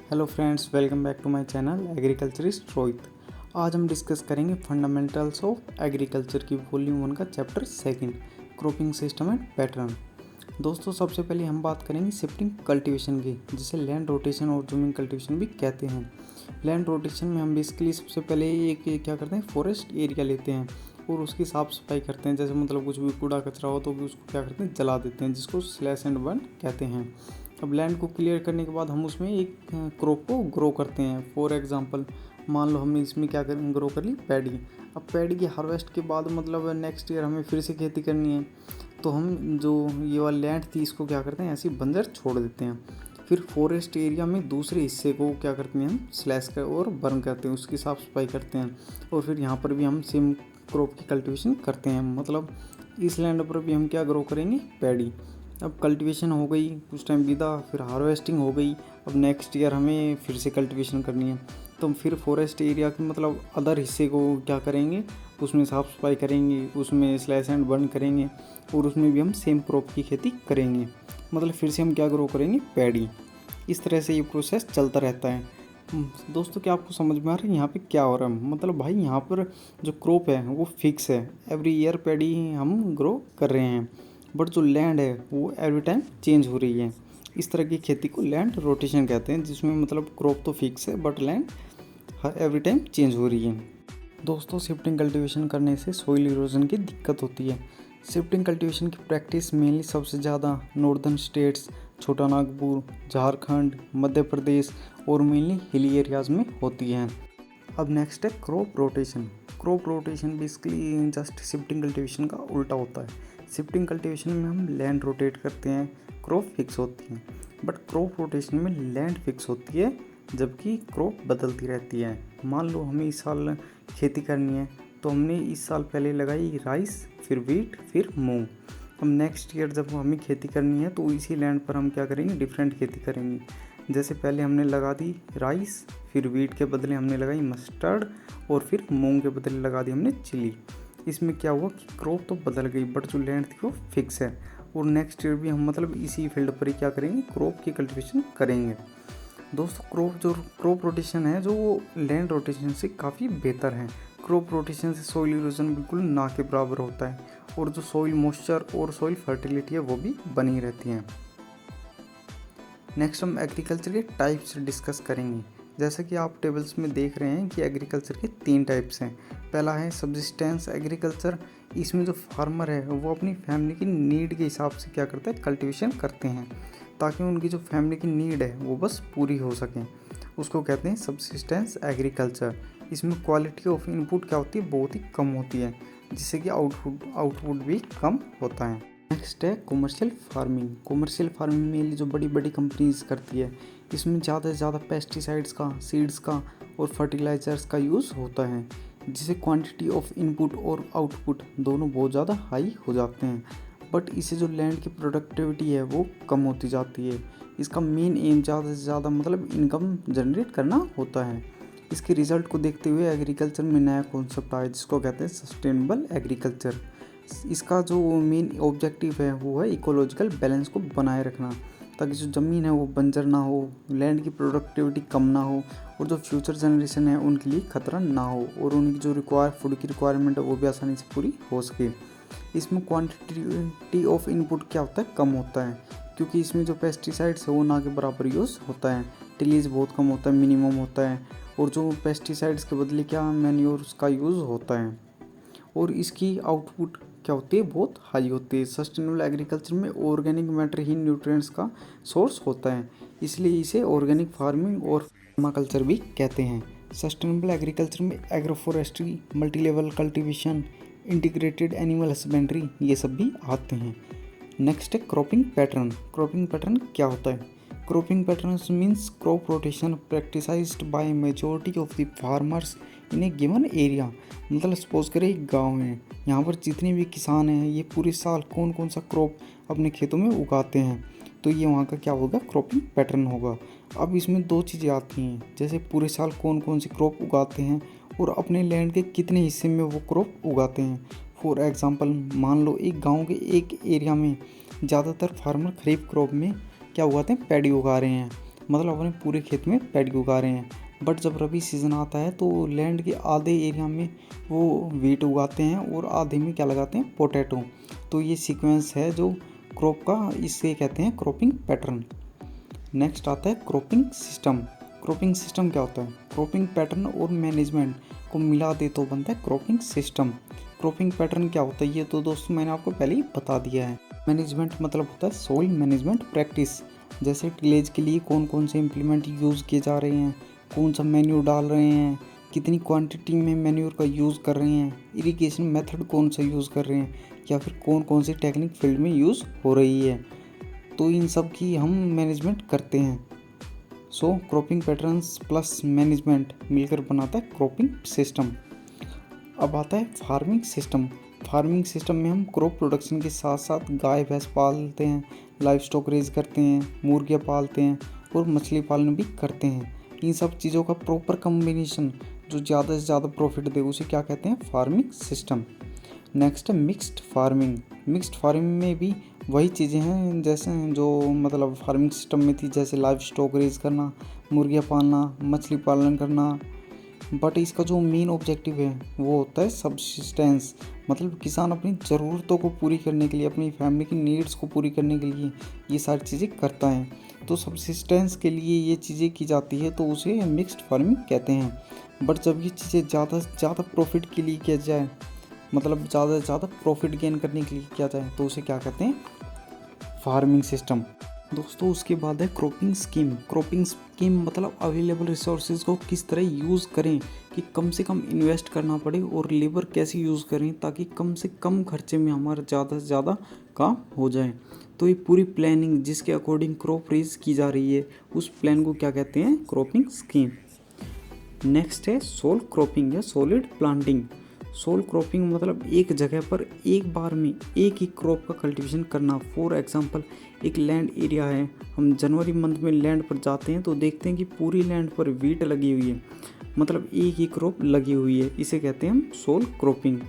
Hello friends, welcome back to my channel agriculturist Rohit. आज हम discuss करेंगे फंडामेंटल्स ऑफ एग्रीकल्चर की वॉल्यूम 1 का chapter 2 cropping system and pattern. दोस्तों, सबसे पहले हम बात करेंगे शिफ्टिंग कल्टीवेशन की, जिसे लैंड रोटेशन और जूमिंग कल्टीवेशन भी कहते हैं। लैंड रोटेशन में हम बेसिकली सबसे पहले एक क्या करते हैं, फॉरेस्ट एरिया लेते हैं और उसकी साफ़ सफाई करते हैं। जैसे मतलब कुछ भी कूड़ा कचरा हो तो भी उसको क्या करते हैं, जला देते हैं, जिसको स्लैश एंड बर्न कहते हैं। अब लैंड को क्लियर करने के बाद हम उसमें एक क्रॉप को ग्रो करते हैं। फॉर एग्जांपल, मान लो हमने इसमें क्या कर ग्रो कर ली, पैडी। अब पैडी की हार्वेस्ट के बाद मतलब नेक्स्ट ईयर हमें फिर से खेती करनी है, तो हम जो ये वाली लैंड थी इसको क्या करते हैं, ऐसी बंजर छोड़ देते हैं। फिर फॉरेस्ट एरिया में दूसरे हिस्से को क्या करते हैं, हम स्लैश कर और बर्न करते हैं, उसकी साफ़ सफाई करते हैं। और फिर यहाँ पर भी हम सेम क्रॉप की कल्टीवेशन करते हैं। मतलब इस लैंड पर भी हम क्या ग्रो करेंगे, पैडी। अब कल्टीवेशन हो गई, कुछ टाइम बीता, फिर हार्वेस्टिंग हो गई। अब नेक्स्ट ईयर हमें फिर से कल्टीवेशन करनी है, तो हम फिर फॉरेस्ट एरिया के मतलब अदर हिस्से को क्या करेंगे, उसमें साफ़ सफाई करेंगे, उसमें स्लैश एंड बर्न करेंगे और उसमें भी हम सेम क्रॉप की खेती करेंगे। मतलब फिर से हम क्या ग्रो करेंगे, पैडी। इस तरह से ये प्रोसेस चलता रहता है। दोस्तों, क्या आपको समझ में आ रहा है यहाँ पे क्या हो रहा है? मतलब भाई, यहाँ पर जो क्रॉप है वो फिक्स है, एवरी ईयर पैडी हम ग्रो कर रहे हैं, बट जो लैंड है वो एवरी टाइम चेंज हो रही है। इस तरह की खेती को लैंड रोटेशन कहते हैं, जिसमें मतलब क्रॉप तो फिक्स है but land her every time change हो रही है। दोस्तों, शिफ्टिंग कल्टीवेशन करने से सॉइल इरोजन की दिक्कत होती है। शिफ्टिंग कल्टीवेशन की प्रैक्टिस मेनली सबसे ज़्यादा नॉर्दर्न स्टेट्स, छोटा नागपुर, झारखंड, मध्य प्रदेश और मेनली हिली एरियाज़ में होती है। अब नेक्स्ट है crop rotation. Crop rotation basically just shifting cultivation का उल्टा होता है। शिफ्टिंग कल्टीवेशन में हम लैंड रोटेट करते हैं, क्रॉप फिक्स होती है। बट क्रॉप रोटेशन में लैंड फिक्स होती है, जबकि क्रॉप बदलती रहती है। मान लो हमें इस साल खेती करनी है, तो हमने इस साल पहले लगाई राइस, फिर वीट, फिर मूंग। अब नेक्स्ट ईयर जब हमें खेती करनी है तो इसी लैंड पर हम क्या करेंगे, डिफरेंट खेती करेंगे। जैसे पहले हमने लगा दी राइस, फिर वीट के बदले हमने लगाई मस्टर्ड और फिर मूंग के बदले लगा दी हमने चिली। इसमें क्या हुआ कि क्रॉप तो बदल गई बट जो लैंड थी वो फिक्स है। और नेक्स्ट ईयर भी हम मतलब इसी फील्ड पर ही क्या करेंगे, क्रॉप की कल्टीवेशन करेंगे। दोस्तों, क्रॉप रोटेशन है जो वो लैंड रोटेशन से काफ़ी बेहतर है। क्रॉप रोटेशन से सॉइल इरोजन बिल्कुल ना के बराबर होता है और जो सॉइल मॉइस्चर और सॉइल फर्टिलिटी है वो भी बनी रहती है। नेक्स्ट हम एग्रीकल्चर के टाइप्स डिस्कस करेंगे। जैसे कि आप टेबल्स में देख रहे हैं कि एग्रीकल्चर के 3 टाइप्स हैं। पहला है सब्सिस्टेंस एग्रीकल्चर। इसमें जो फार्मर है वो अपनी फैमिली की नीड के हिसाब से क्या करता है, कल्टीवेशन करते हैं, ताकि उनकी जो फैमिली की नीड है वो बस पूरी हो सके। उसको कहते हैं सब्सिस्टेंस एग्रीकल्चर। इसमें क्वालिटी ऑफ इनपुट क्या होती है, बहुत ही कम होती है, जिससे कि आउटपुट भी कम होता है। नेक्स्ट है कॉमर्शियल फार्मिंग। कॉमर्शियल फार्मिंग में जो बड़ी बड़ी कंपनीज करती है, इसमें ज़्यादा से ज़्यादा पेस्टिसाइड्स का, सीड्स का और फर्टिलाइजर्स का यूज़ होता है, जिससे क्वांटिटी ऑफ इनपुट और आउटपुट दोनों बहुत ज़्यादा हाई हो जाते हैं। बट इससे जो लैंड की प्रोडक्टिविटी है वो कम होती जाती है। इसका मेन एम ज़्यादा से ज़्यादा मतलब इनकम जनरेट करना होता है। इसके रिजल्ट को देखते हुए एग्रीकल्चर में नया कॉन्सेप्ट आया, जिसको कहते हैं सस्टेनेबल एग्रीकल्चर। इसका जो मेन ऑब्जेक्टिव है वो है इकोलॉजिकल बैलेंस को बनाए रखना, ताकि जो ज़मीन है वो बंजर ना हो, लैंड की प्रोडक्टिविटी कम ना हो और जो फ्यूचर जनरेशन है उनके लिए खतरा ना हो और उनकी जो फूड की रिक्वायरमेंट है वो भी आसानी से पूरी हो सके। इसमें क्वांटिटी ऑफ इनपुट क्या होता है, कम होता है, क्योंकि इसमें जो पेस्टिसाइड्स है वो ना के बराबर यूज़ होता है। टिलीज बहुत कम होता है, मिनिमम होता है, और जो पेस्टिसाइड्स के बदले क्या मैन्योर्स का यूज़ होता है, और इसकी आउटपुट क्या होती है, बहुत हाई होती है। सस्टेनेबल एग्रीकल्चर में ऑर्गेनिक मैटर ही न्यूट्रिएंट्स का सोर्स होता है, इसलिए इसे ऑर्गेनिक फार्मिंग और पर्माकल्चर भी कहते हैं। सस्टेनेबल एग्रीकल्चर में agroforestry, multilevel cultivation, integrated animal husbandry, ये सब भी आते हैं। नेक्स्ट है क्रॉपिंग पैटर्न। क्रॉपिंग पैटर्न क्या होता है? Cropping pattern means crop rotation practised by majority of the farmers in A given area. मतलब सपोज करें एक गांव है, यहाँ पर जितने भी किसान हैं ये पूरे साल कौन कौन सा क्रॉप अपने खेतों में उगाते हैं, तो ये वहाँ का क्या होगा, क्रॉपिंग पैटर्न होगा। अब इसमें 2 चीज़ें आती हैं, जैसे पूरे साल कौन कौन सी क्रॉप उगाते हैं और अपने लैंड के कितने हिस्से में वो क्रॉप उगाते हैं। फॉर एग्जांपल, मान लो एक गांव के एक एरिया में ज़्यादातर फार्मर खरीफ क्रॉप में क्या उगाते हैं, पैडी उगा रहे हैं, मतलब अपने पूरे खेत में पैडी उगा रहे हैं। बट जब रबी सीज़न आता है तो लैंड के आधे एरिया में वो वीट उगाते हैं और आधे में क्या लगाते हैं, पोटैटो। तो ये सीक्वेंस है जो क्रॉप का, इससे कहते हैं क्रॉपिंग पैटर्न। नेक्स्ट आता है क्रॉपिंग सिस्टम। क्रॉपिंग सिस्टम क्या होता है? क्रॉपिंग पैटर्न और मैनेजमेंट को मिला दे तो बनता है क्रॉपिंग सिस्टम। क्रॉपिंग पैटर्न क्या होता है ये तो दोस्तों मैंने आपको पहले ही बता दिया है। मैनेजमेंट मतलब होता है सॉइल मैनेजमेंट प्रैक्टिस, जैसे टिलेज के लिए कौन कौन से इम्प्लीमेंट यूज़ किए जा रहे हैं, कौन सा मैन्यूर डाल रहे हैं, कितनी क्वांटिटी में मैन्यूर का यूज़ कर रहे हैं, इरिगेशन मेथड कौन सा यूज़ कर रहे हैं, या फिर कौन कौन सी टेक्निक फील्ड में यूज़ हो रही है, तो इन सब की हम मैनेजमेंट करते हैं। सो क्रॉपिंग पैटर्न्स प्लस मैनेजमेंट मिलकर बनाता है क्रॉपिंग सिस्टम। अब आता है फार्मिंग सिस्टम। फार्मिंग सिस्टम में हम क्रॉप प्रोडक्शन के साथ साथ गाय भैंस पालते हैं, लाइव स्टॉक रेज करते हैं, मुर्गियाँ पालते हैं और मछली पालन भी करते हैं। इन सब चीज़ों का प्रॉपर कम्बिनेशन जो ज़्यादा से ज़्यादा प्रॉफिट दे उसे क्या कहते हैं, फार्मिंग सिस्टम। नेक्स्ट है मिक्स्ड फार्मिंग। मिक्स्ड फार्मिंग में भी वही चीज़ें हैं जैसे जो मतलब फार्मिंग सिस्टम में थी, जैसे लाइव स्टॉक रेज करना, मुर्गियाँ पालना, मछली पालन करना। बट इसका जो मेन ऑब्जेक्टिव है वो होता है सब्सिस्टेंस, मतलब किसान अपनी ज़रूरतों को पूरी करने के लिए, अपनी फैमिली की नीड्स को पूरी करने के लिए ये सारी चीज़ें करता है। तो सब्सिस्टेंस के लिए ये चीज़ें की जाती है तो उसे मिक्स्ड फार्मिंग कहते हैं। बट जब ये चीज़ें ज़्यादा से ज़्यादा प्रॉफिट के लिए किया जाए, मतलब ज़्यादा से ज़्यादा प्रॉफिट गेन करने के लिए किया जाए तो उसे क्या कहते हैं, फार्मिंग सिस्टम। दोस्तों उसके बाद है क्रॉपिंग स्कीम। क्रॉपिंग स्कीम मतलब अवेलेबल रिसोर्सेज को किस तरह यूज़ करें कि कम से कम इन्वेस्ट करना पड़े, और लेबर कैसे यूज़ करें ताकि कम से कम खर्चे में हमारा ज़्यादा से ज़्यादा काम हो जाए। तो ये पूरी प्लानिंग जिसके अकॉर्डिंग क्रॉप रेज की जा रही है उस प्लान को क्या कहते हैं, क्रॉपिंग स्कीम। नेक्स्ट है सोल क्रॉपिंग या सॉलिड प्लांटिंग। सोल क्रॉपिंग मतलब एक जगह पर एक बार में एक ही क्रॉप का कल्टीवेशन करना। फॉर एग्जांपल एक लैंड एरिया है, हम जनवरी मंथ में लैंड पर जाते हैं तो देखते हैं कि पूरी लैंड पर वीट लगी हुई है, मतलब एक ही क्रॉप लगी हुई है, इसे कहते हैं हम सोल क्रॉपिंग।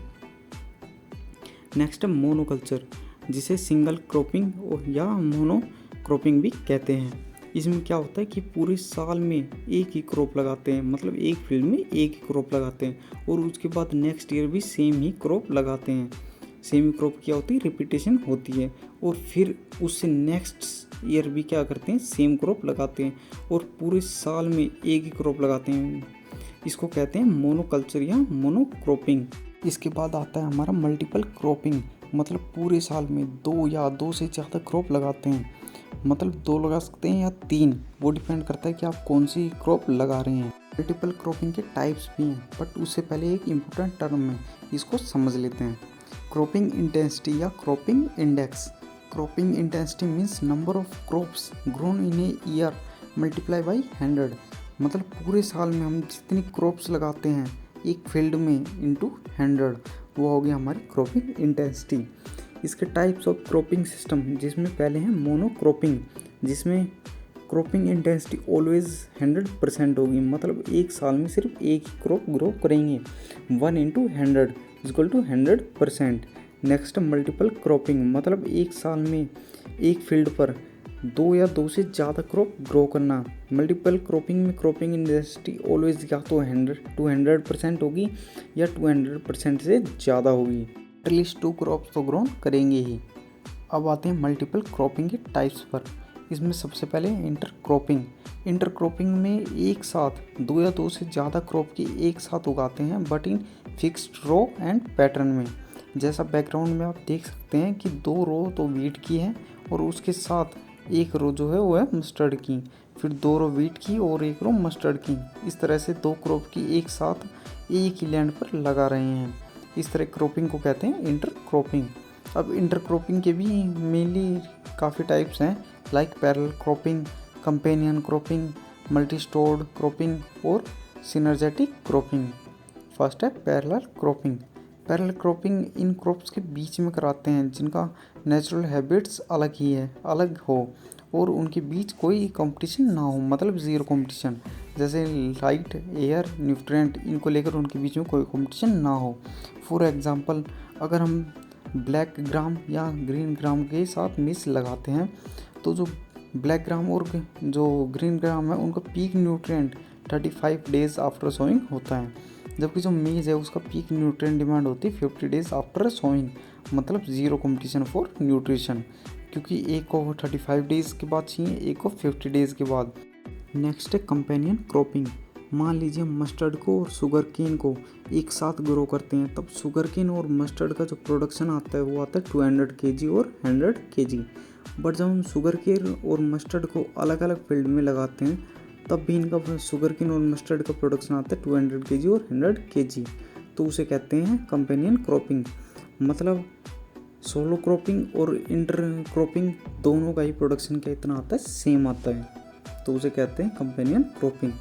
नेक्स्ट है मोनोकल्चर, जिसे सिंगल क्रॉपिंग या मोनो क्रॉपिंग भी कहते हैं। इसमें क्या होता है कि पूरे साल में एक ही क्रॉप लगाते हैं, मतलब एक फील्ड में एक ही क्रॉप लगाते हैं और उसके बाद नेक्स्ट ईयर भी सेम ही क्रॉप लगाते हैं। सेम ही क्रॉप क्या होती है, रिपीटेशन होती है, और फिर उससे नेक्स्ट ईयर भी क्या करते हैं, सेम क्रॉप लगाते हैं और पूरे साल में एक ही क्रॉप लगाते हैं। इसको कहते हैं मोनोकल्चर या मोनोक्रॉपिंग। इसके बाद आता है हमारा मल्टीपल क्रॉपिंग, मतलब पूरे साल में दो या दो से ज़्यादा क्रॉप लगाते हैं, मतलब दो लगा सकते हैं या तीन, वो डिपेंड करता है कि आप कौन सी क्रॉप लगा रहे हैं। मल्टीपल क्रॉपिंग के टाइप्स भी हैं, बट उससे पहले एक इम्पोर्टेंट टर्म है, इसको समझ लेते हैं। क्रॉपिंग इंटेंसिटी या cropping index. Cropping intensity means number of crops grown in a year multiply by 100, मतलब पूरे साल में हम जितनी क्रॉप्स लगाते हैं एक फील्ड में इंटू 100, वो हो गया हमारी क्रॉपिंग इंटेंसिटी। इसके टाइप्स ऑफ क्रॉपिंग सिस्टम, जिसमें पहले है मोनोक्रॉपिंग, जिसमें क्रॉपिंग इंटेंसिटी ऑलवेज 100% होगी, मतलब एक साल में सिर्फ एक ही क्रॉप ग्रो करेंगे, 1 × 100 = 100%। नेक्स्ट मल्टीपल क्रॉपिंग, मतलब एक साल में एक फील्ड पर दो या दो से ज़्यादा क्रॉप ग्रो करना। मल्टीपल क्रॉपिंग में क्रॉपिंग इंटेंसिटी ऑलवेज या तो 100% होगी या 200% से ज़्यादा होगी, एटलीस्ट 2 क्रॉप्स तो ग्रो करेंगे ही। अब आते हैं मल्टीपल क्रॉपिंग के टाइप्स पर। इसमें सबसे पहले इंटर क्रॉपिंग। इंटर क्रॉपिंग में एक साथ दो या दो से ज़्यादा क्रॉप की एक साथ उगाते हैं, but in fixed row and pattern में। जैसा बैकग्राउंड में आप देख सकते हैं कि 2 रो तो वीट की है और उसके साथ एक रो जो है वो है मस्टर्ड की, फिर 2 रो वीट की और 1 रो मस्टर्ड की। इस तरह से 2 क्रॉप की एक साथ एक ही लैंड पर लगा रहे हैं। इस तरह क्रॉपिंग को कहते हैं इंटर क्रॉपिंग। अब इंटर क्रॉपिंग के भी मेनली काफ़ी टाइप्स हैं, like parallel cropping, companion cropping, multi stored cropping और सिनर्जेटिक क्रॉपिंग। फर्स्ट है पैरेलल क्रॉपिंग। पैरेलल क्रॉपिंग इन क्रॉप्स के बीच में कराते हैं जिनका नेचुरल हैबिट्स अलग हो और उनके बीच कोई कंपटीशन ना हो, मतलब ज़ीरो कंपटीशन। जैसे लाइट, एयर, न्यूट्रिएंट, इनको लेकर उनके बीच में कोई कंपटीशन ना हो। फॉर एग्जांपल अगर हम ब्लैक ग्राम या ग्रीन ग्राम के साथ मिक्स लगाते हैं तो जो ब्लैक ग्राम और जो ग्रीन ग्राम है उनका peak nutrient 35 days after sowing होता है, जबकि जो मेज है उसका पीक न्यूट्रिएंट डिमांड होती है 50 डेज आफ्टर सोइंग, मतलब ज़ीरो कंपटीशन फॉर न्यूट्रिशन, क्योंकि एक को 35 डेज़ के बाद चाहिए, एक को 50 डेज़ के बाद। नेक्स्ट है कंपेनियन क्रॉपिंग। मान लीजिए मस्टर्ड को और शुगर केन को एक साथ ग्रो करते हैं, तब शुगर केन और मस्टर्ड का जो प्रोडक्शन आता है वो आता है 200 kg और 100 kg। बट जब हम शुगर केन और मस्टर्ड को अलग अलग फील्ड में लगाते हैं तब भी इनका शुगर केन और मस्टर्ड का प्रोडक्शन आता है 200 kg और 100 kg, तो उसे कहते हैं कंपेनियन क्रॉपिंग। मतलब सोलो क्रॉपिंग और इंटर क्रॉपिंग दोनों का ही प्रोडक्शन क्या इतना आता है, सेम आता है, तो उसे कहते हैं कंपेनियन क्रॉपिंग।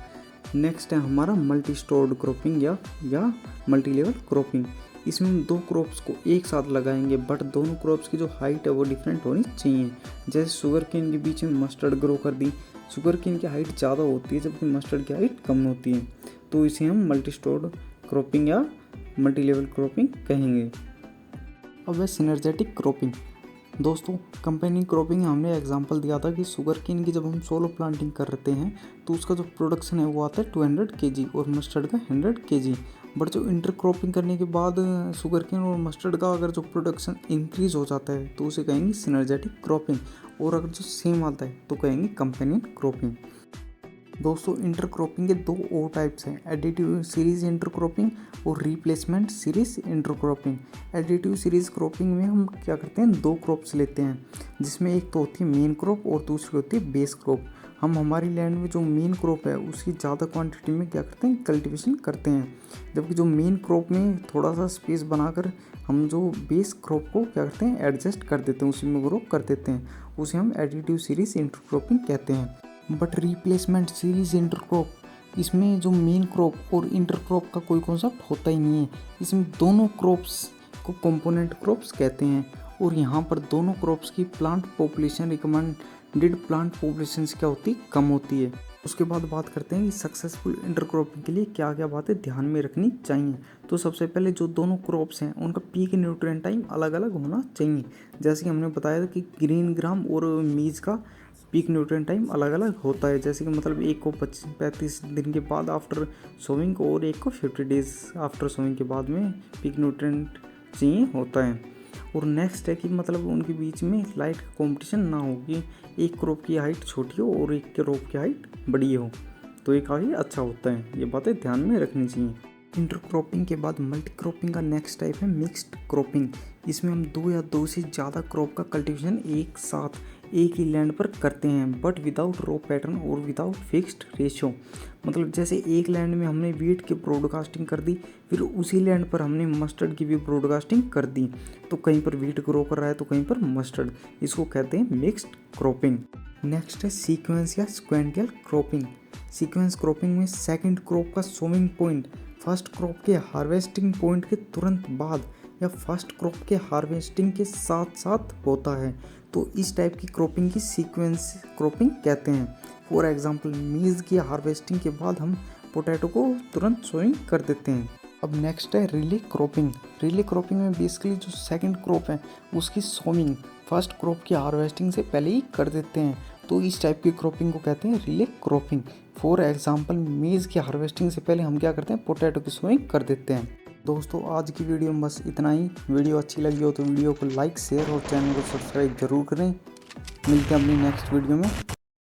नेक्स्ट है हमारा मल्टी स्टोर्ड क्रॉपिंग या मल्टी लेवल क्रॉपिंग। इसमें हम दो क्रॉप्स को एक साथ लगाएंगे, बट दोनों क्रॉप्स की जो हाइट है वो डिफरेंट होनी चाहिए। जैसे शुगर केन के बीच में मस्टर्ड ग्रो कर दी, शुगर केन की हाइट ज़्यादा होती है जबकि मस्टर्ड की हाइट कम होती है, तो इसे हम मल्टी स्टोर्ड क्रॉपिंग या मल्टी लेवल क्रॉपिंग कहेंगे। अब है सिनर्जेटिक क्रॉपिंग। दोस्तों कंपेनियन क्रॉपिंग हमने एग्जांपल दिया था कि शुगर केन की जब हम सोलो प्लांटिंग करते हैं तो उसका जो प्रोडक्शन है वो आता है 200 kg और मस्टर्ड का 100 kg। बट जो इंटर क्रॉपिंग करने के बाद शुगर केन और मस्टर्ड का अगर जो प्रोडक्शन इंक्रीज हो जाता है तो उसे कहेंगे सिनर्जेटिक क्रॉपिंग, और अगर जो सेम आता है तो कहेंगे कंपेनियन क्रॉपिंग। दोस्तों इंटर क्रॉपिंग के दो और टाइप्स हैं, एडिटिव सीरीज इंटर क्रॉपिंग और replacement series inter cropping. Additive series cropping में हम क्या करते हैं, दो क्रॉप्स लेते हैं, जिसमें एक तो होती है मेन क्रॉप और दूसरी होती है बेस क्रॉप। हम हमारी लैंड में जो मेन क्रॉप है उसकी ज़्यादा क्वांटिटी में क्या करते हैं, कल्टीवेशन करते हैं, जबकि जो मेन क्रॉप में थोड़ा सा स्पेस बनाकर हम जो बेस क्रॉप को क्या करते हैं, एडजस्ट कर देते हैं, उसी में ग्रो कर देते हैं, उसे हम एडिटिव सीरीज इंटर क्रॉपिंग कहते हैं। बट रिप्लेसमेंट सीरीज इंटरक्रॉप, इसमें जो मेन क्रॉप और इंटरक्रॉप का कोई कॉन्सेप्ट होता ही नहीं है, इसमें दोनों क्रॉप्स को कंपोनेंट क्रॉप्स कहते हैं, और यहाँ पर दोनों क्रॉप्स की plant population recommended plant population से क्या होती है, कम होती है। उसके बाद बात करते हैं कि सक्सेसफुल इंटरक्रॉपिंग के लिए क्या क्या बातें ध्यान में रखनी चाहिए। तो सबसे पहले जो दोनों क्रॉप्स हैं उनका पीक न्यूट्रिएंट टाइम अलग अलग होना चाहिए। जैसे कि हमने बताया था कि ग्रीन ग्राम और मीज का पीक न्यूट्रिएंट टाइम अलग अलग होता है, जैसे कि मतलब एक को 35 दिन के बाद आफ्टर सोइंग और एक को 50 डेज आफ्टर सोइंग के बाद में पीक न्यूट्रिएंट चाहिए होता है। और नेक्स्ट है कि मतलब उनके बीच में लाइट का कॉम्पिटिशन ना हो, कि एक क्रॉप की हाइट छोटी हो और एक क्रॉप की हाइट बड़ी हो, तो ये काफ़ी अच्छा होता है, ये बातें ध्यान में रखनी चाहिए। इंटरक्रॉपिंग के बाद मल्टी क्रॉपिंग का नेक्स्ट टाइप है मिक्स्ड क्रॉपिंग। इसमें हम दो या दो से ज़्यादा क्रॉप का कल्टीवेशन एक साथ एक ही लैंड पर करते हैं, बट विदाउट रो पैटर्न और विदाउट फिक्स्ड रेशियो। मतलब जैसे एक लैंड में हमने वीट की ब्रॉडकास्टिंग कर दी, फिर उसी लैंड पर हमने मस्टर्ड की भी ब्रॉडकास्टिंग कर दी, तो कहीं पर वीट ग्रो कर रहा है तो कहीं पर मस्टर्ड, इसको कहते हैं मिक्स्ड क्रॉपिंग। नेक्स्ट है सीक्वेंस या सिक्वेंटियल क्रॉपिंग। सीक्वेंस क्रॉपिंग में सेकंड क्रॉप का सोइंग पॉइंट फर्स्ट क्रॉप के हार्वेस्टिंग पॉइंट के तुरंत बाद या फर्स्ट क्रॉप के हार्वेस्टिंग के साथ साथ होता है, तो इस टाइप की क्रॉपिंग की सीक्वेंस क्रॉपिंग कहते हैं। फॉर एग्जांपल मीज़ की हार्वेस्टिंग के बाद हम पोटैटो को तुरंत सोइंग कर देते हैं। अब नेक्स्ट है रिले क्रॉपिंग। रिले क्रॉपिंग में बेसिकली जो सेकंड क्रॉप है उसकी सोइंग फर्स्ट क्रॉप की हार्वेस्टिंग से पहले ही कर देते हैं, तो इस टाइप की क्रॉपिंग को कहते हैं रिले क्रॉपिंग। फॉर एग्जांपल मेज़ की हार्वेस्टिंग से पहले हम क्या करते हैं, पोटैटो की सोइंग कर देते हैं। दोस्तों आज की वीडियो में बस इतना ही। वीडियो अच्छी लगी हो तो वीडियो को लाइक शेयर और चैनल को सब्सक्राइब जरूर करें। मिलते हैं अपनी नेक्स्ट वीडियो में।